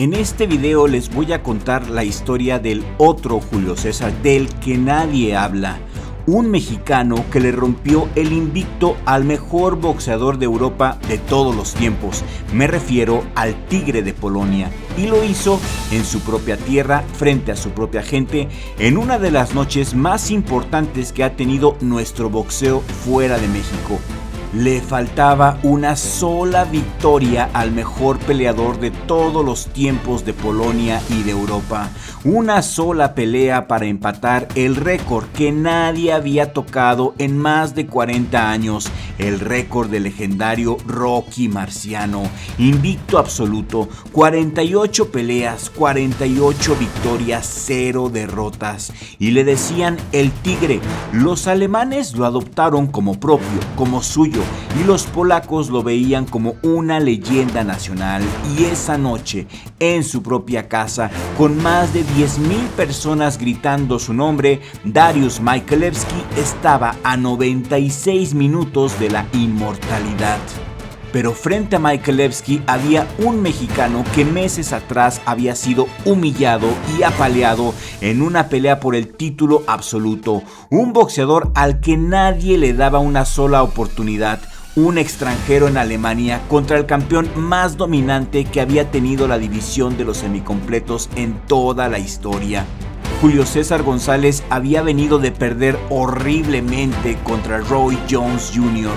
En este video les voy a contar la historia del otro Julio César, del que nadie habla. Un mexicano que le rompió el invicto al mejor boxeador de Europa de todos los tiempos. Me refiero al Tigre de Polonia. Y lo hizo en su propia tierra, frente a su propia gente, en una de las noches más importantes que ha tenido nuestro boxeo fuera de México. Le faltaba una sola victoria al mejor peleador de todos los tiempos de Polonia y de Europa. Una sola pelea para empatar el récord que nadie había tocado en más de 40 años. El récord del legendario Rocky Marciano. Invicto absoluto, 48 peleas, 48 victorias, 0 derrotas. Y le decían el Tigre. Los alemanes lo adoptaron como propio, como suyo. Y los polacos lo veían como una leyenda nacional. Y esa noche, en su propia casa, con más de 10,000 personas gritando su nombre, Dariusz Michalewski estaba a 96 minutos de la inmortalidad. Pero frente a Michalewski había un mexicano que meses atrás había sido humillado y apaleado en una pelea por el título absoluto. Un boxeador al que nadie le daba una sola oportunidad. Un extranjero en Alemania contra el campeón más dominante que había tenido la división de los semicompletos en toda la historia. Julio César González había venido de perder horriblemente contra Roy Jones Jr.,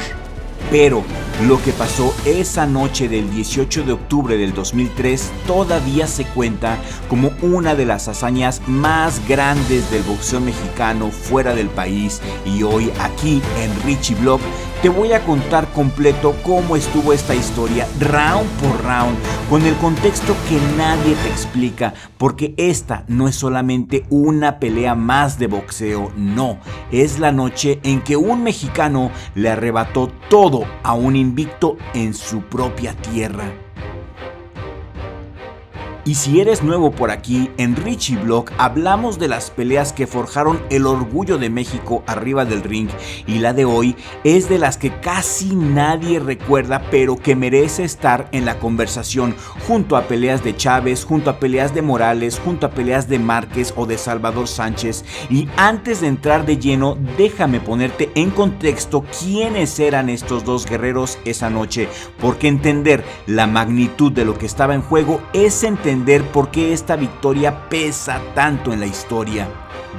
pero lo que pasó esa noche del 18 de octubre del 2003 todavía se cuenta como una de las hazañas más grandes del boxeo mexicano fuera del país. Y hoy aquí en Richie Blog te voy a contar completo cómo estuvo esta historia, round por round, con el contexto que nadie te explica, porque esta no es solamente una pelea más de boxeo, no, es la noche en que un mexicano le arrebató todo a un invicto en su propia tierra. Y si eres nuevo por aquí, en Richie Blog hablamos de las peleas que forjaron el orgullo de México arriba del ring, y la de hoy es de las que casi nadie recuerda, pero que merece estar en la conversación, junto a peleas de Chávez, junto a peleas de Morales, junto a peleas de Márquez o de Salvador Sánchez. Y antes de entrar de lleno, déjame ponerte en contexto quiénes eran estos dos guerreros esa noche, porque entender la magnitud de lo que estaba en juego es entender por qué esta victoria pesa tanto en la historia.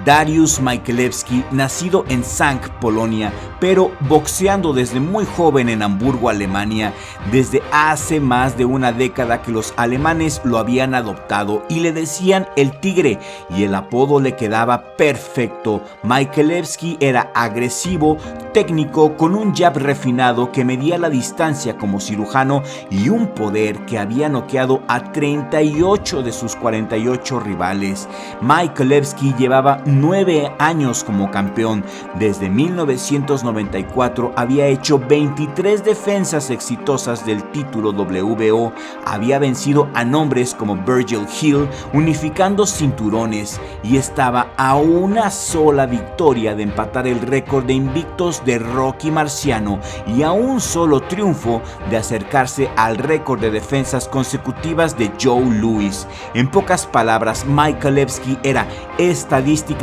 Dariusz Michalewski, nacido en Sank, Polonia, pero boxeando desde muy joven en Hamburgo, Alemania. Desde hace más de una década que los alemanes lo habían adoptado y le decían el Tigre, y el apodo le quedaba perfecto. Michalewski era agresivo, técnico, con un jab refinado que medía la distancia como cirujano y un poder que había noqueado a 38 de sus 48 rivales. Michalewski llevaba 9 años como campeón. Desde 1994 había hecho 23 defensas exitosas del título WBO. Había vencido a nombres como Virgil Hill, unificando cinturones, y estaba a una sola victoria de empatar el récord de invictos de Rocky Marciano y a un solo triunfo de acercarse al récord de defensas consecutivas de Joe Louis. En pocas palabras, Michalewski era estadísticamente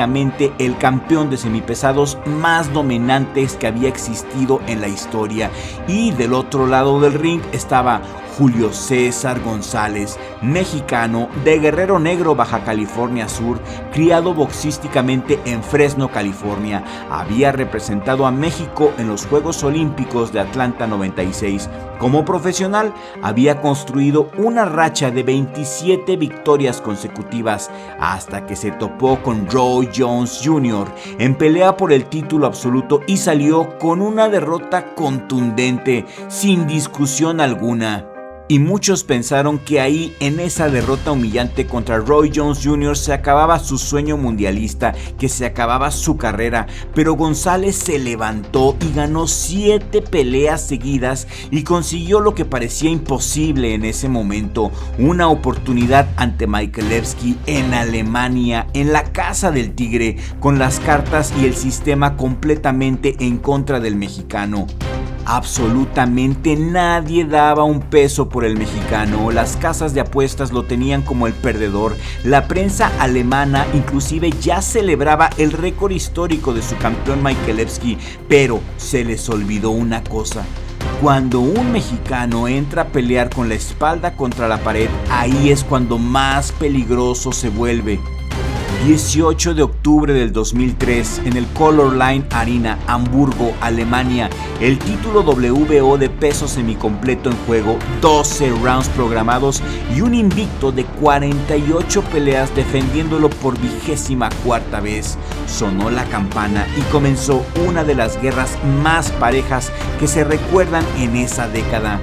el campeón de semipesados más dominantes que había existido en la historia. Y del otro lado del ring estaba Julio César González, mexicano de Guerrero Negro, Baja California Sur, criado boxísticamente en Fresno, California. Había representado a México en los Juegos Olímpicos de Atlanta 96. Como profesional, había construido una racha de 27 victorias consecutivas hasta que se topó con Roy Jones Jr. en pelea por el título absoluto y salió con una derrota contundente, sin discusión alguna. Y muchos pensaron que ahí, en esa derrota humillante contra Roy Jones Jr., se acababa su sueño mundialista, que se acababa su carrera. Pero González se levantó y ganó 7 peleas seguidas y consiguió lo que parecía imposible en ese momento: una oportunidad ante Michalewski en Alemania, en la casa del Tigre, con las cartas y el sistema completamente en contra del mexicano. Absolutamente nadie daba un peso por el mexicano, las casas de apuestas lo tenían como el perdedor, la prensa alemana inclusive ya celebraba el récord histórico de su campeón Michalewski, pero se les olvidó una cosa. Cuando un mexicano entra a pelear con la espalda contra la pared, ahí es cuando más peligroso se vuelve. 18 de octubre del 2003, en el Color Line Arena, Hamburgo, Alemania, el título WBO de peso semicompleto en juego, 12 rounds programados y un invicto de 48 peleas defendiéndolo por 24ª vez. Sonó la campana y comenzó una de las guerras más parejas que se recuerdan en esa década.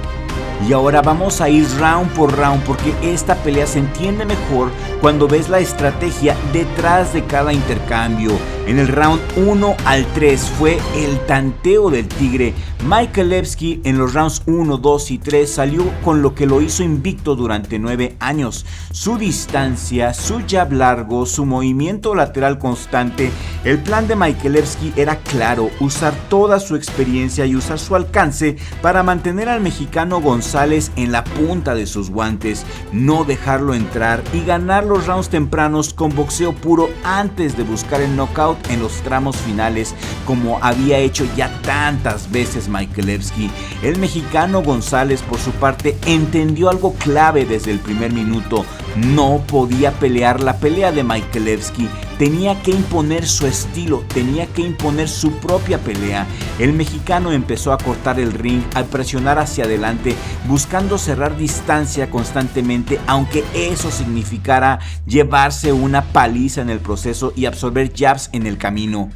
Y ahora vamos a ir round por round porque esta pelea se entiende mejor cuando ves la estrategia detrás de cada intercambio. En el round 1 al 3 fue el tanteo del tigre. Michalewski en los rounds 1, 2 y 3 salió con lo que lo hizo invicto durante 9 años. Su distancia, su jab largo, su movimiento lateral constante. El plan de Michalewski era claro, usar toda su experiencia y usar su alcance para mantener al mexicano González en la punta de sus guantes, no dejarlo entrar y ganar los rounds tempranos con boxeo puro antes de buscar el knockout en los tramos finales, como había hecho ya tantas veces Michalewski. El mexicano González, por su parte, entendió algo clave desde el primer minuto: no podía pelear la pelea de Michalewski. Tenía que imponer su estilo, tenía que imponer su propia pelea. El mexicano empezó a cortar el ring, a presionar hacia adelante, buscando cerrar distancia constantemente, aunque eso significara llevarse una paliza en el proceso y absorber jabs en el camino.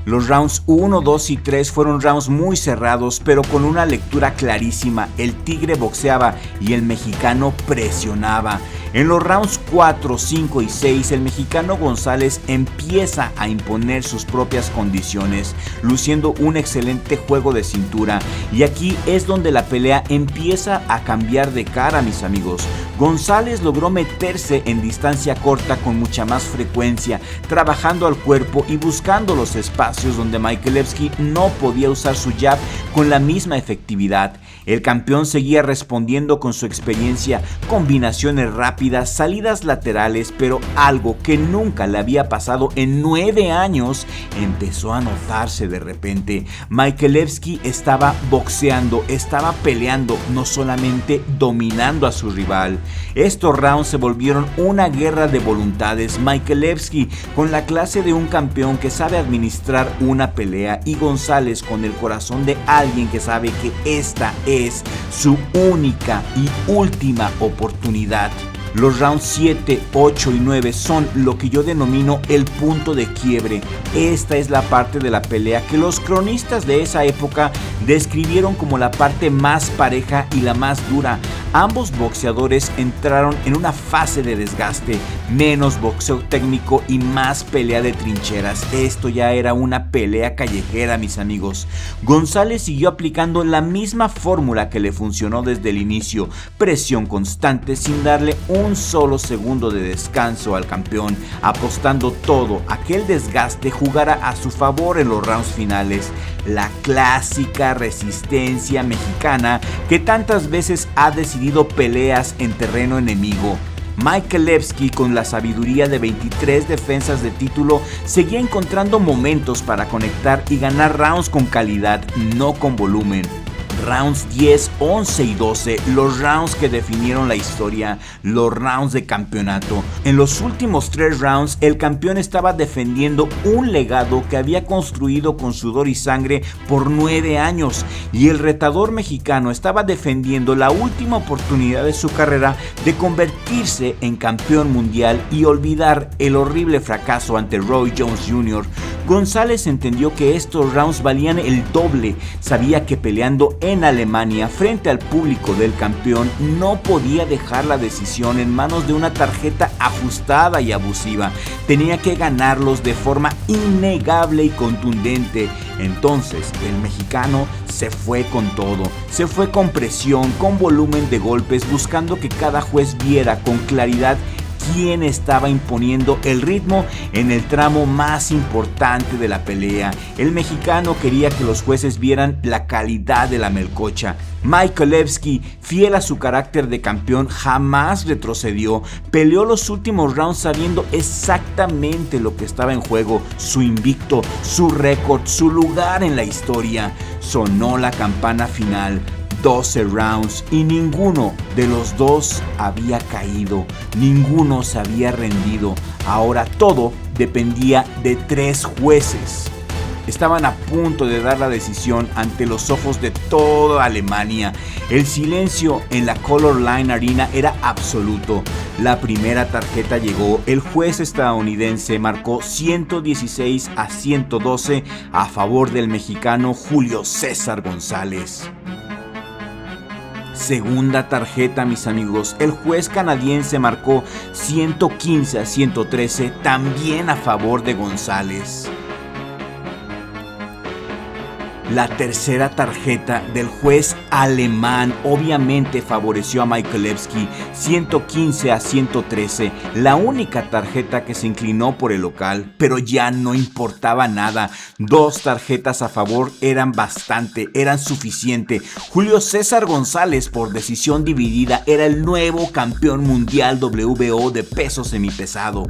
Los rounds 1, 2 y 3 fueron rounds muy cerrados, pero con una lectura clarísima. El tigre boxeaba y el mexicano presionaba. En los rounds 4, 5 y 6, el mexicano González empieza a imponer sus propias condiciones, luciendo un excelente juego de cintura. Y aquí es donde la pelea empieza a cambiar de cara, mis amigos. González logró meterse en distancia corta con mucha más frecuencia, trabajando al cuerpo y buscando los espacios donde Michalewski no podía usar su jab con la misma efectividad. El campeón seguía respondiendo con su experiencia, combinaciones rápidas, salidas laterales, pero algo que nunca le había pasado en 9 años empezó a notarse de repente. Michalewski estaba boxeando, estaba peleando, no solamente dominando a su rival. Estos rounds se volvieron una guerra de voluntades. Michalewski con la clase de un campeón que sabe administrar una pelea, y González con el corazón de alguien que sabe que esta es su única y última oportunidad. Los rounds 7, 8 y 9 son lo que yo denomino el punto de quiebre. Esta es la parte de la pelea que los cronistas de esa época describieron como la parte más pareja y la más dura. Ambos boxeadores entraron en una fase de desgaste, menos boxeo técnico y más pelea de trincheras. Esto ya era una pelea callejera, mis amigos. González siguió aplicando la misma fórmula que le funcionó desde el inicio: presión constante sin darle un solo segundo de descanso al campeón, apostando todo a que el desgaste jugara a su favor en los rounds finales. La clásica resistencia mexicana que tantas veces ha decidido peleas en terreno enemigo. Michalewski, con la sabiduría de 23 defensas de título, seguía encontrando momentos para conectar y ganar rounds con calidad, no con volumen. Rounds 10, 11 y 12, los rounds que definieron la historia, los rounds de campeonato. En los últimos 3 rounds, el campeón estaba defendiendo un legado que había construido con sudor y sangre por 9 años, y el retador mexicano estaba defendiendo la última oportunidad de su carrera de convertirse en campeón mundial y olvidar el horrible fracaso ante Roy Jones Jr. González entendió que estos rounds valían el doble. Sabía que peleando en Alemania frente al público del campeón no podía dejar la decisión en manos de una tarjeta ajustada y abusiva. Tenía que ganarlos de forma innegable y contundente. Entonces el mexicano se fue con todo, se fue con presión, con volumen de golpes, buscando que cada juez viera con claridad quién estaba imponiendo el ritmo en el tramo más importante de la pelea. El mexicano quería que los jueces vieran la calidad de la melcocha. Michalevsky, fiel a su carácter de campeón, jamás retrocedió. Peleó los últimos rounds sabiendo exactamente lo que estaba en juego, su invicto, su récord, su lugar en la historia. Sonó la campana final. 12 rounds y ninguno de los dos había caído, ninguno se había rendido. Ahora todo dependía de 3 jueces. Estaban a punto de dar la decisión ante los ojos de toda Alemania. El silencio en la Color Line Arena era absoluto. La primera tarjeta llegó. El juez estadounidense marcó 116-112 a favor del mexicano Julio César González. Segunda tarjeta, mis amigos. El juez canadiense marcó 115-113 también a favor de González. La tercera tarjeta del juez alemán obviamente favoreció a Michalevsky, 115-113, la única tarjeta que se inclinó por el local, pero ya no importaba nada. 2 tarjetas a favor eran bastante, eran suficiente. Julio César González, por decisión dividida, era el nuevo campeón mundial WBO de peso semipesado.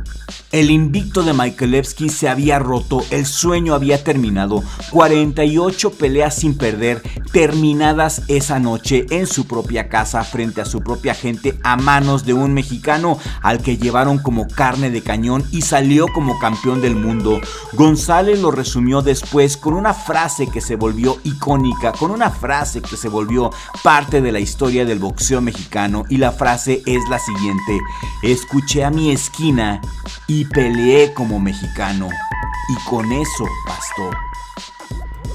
El invicto de Michalevsky se había roto, el sueño había terminado. 48 peleas sin perder, terminadas esa noche en su propia casa frente a su propia gente a manos de un mexicano al que llevaron como carne de cañón y salió como campeón del mundo. González lo resumió después con una frase que se volvió icónica, con una frase que se volvió parte de la historia del boxeo mexicano, y la frase es la siguiente: escuché a mi esquina y peleé como mexicano, y con eso bastó.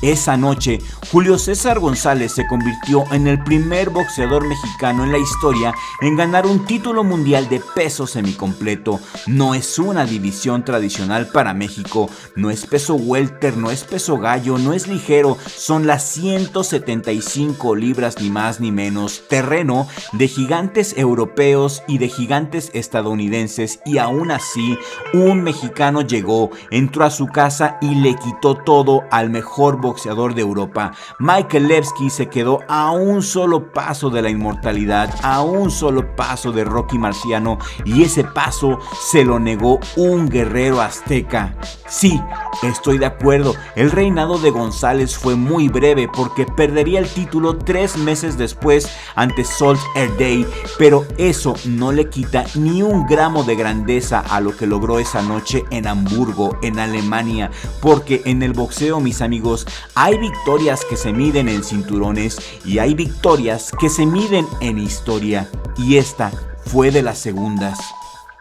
Esa noche, Julio César González se convirtió en el primer boxeador mexicano en la historia en ganar un título mundial de peso semicompleto. No es una división tradicional para México, no es peso welter, no es peso gallo, no es ligero, son las 175 libras ni más ni menos, terreno de gigantes europeos y de gigantes estadounidenses, y aún así un mexicano llegó, entró a su casa y le quitó todo al mejor boxeador de Europa. Michalevsky se quedó a un solo paso de la inmortalidad, a un solo paso de Rocky Marciano, y ese paso se lo negó un guerrero azteca. Sí, estoy de acuerdo, el reinado de González fue muy breve porque perdería el título 3 meses después ante Salt Air Day, pero eso no le quita ni un gramo de grandeza a lo que logró esa noche en Hamburgo, en Alemania, porque en el boxeo, mis amigos, hay victorias que se miden en cinturones y hay victorias que se miden en historia, y esta fue de las segundas.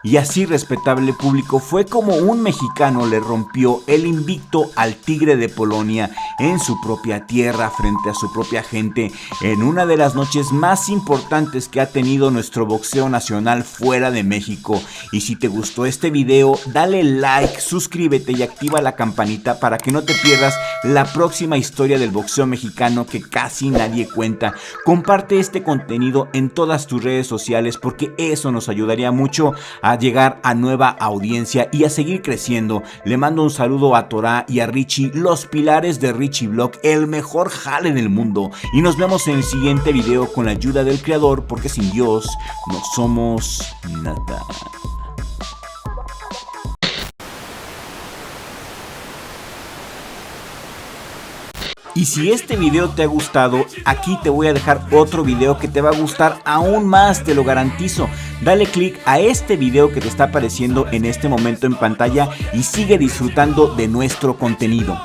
Y así, respetable público, fue como un mexicano le rompió el invicto al Tigre de Polonia en su propia tierra frente a su propia gente, en una de las noches más importantes que ha tenido nuestro boxeo nacional fuera de México. Y si te gustó este video, dale like, suscríbete y activa la campanita para que no te pierdas la próxima historia del boxeo mexicano que casi nadie cuenta. Comparte este contenido en todas tus redes sociales porque eso nos ayudaría mucho a llegar a nueva audiencia y a seguir creciendo. Le mando un saludo a Torá y a Richie, los pilares de Richie Blog, el mejor jale del mundo, y nos vemos en el siguiente video con la ayuda del creador, porque sin Dios no somos nada. Y si este video te ha gustado, aquí te voy a dejar otro video que te va a gustar aún más, te lo garantizo. Dale click a este video que te está apareciendo en este momento en pantalla y sigue disfrutando de nuestro contenido.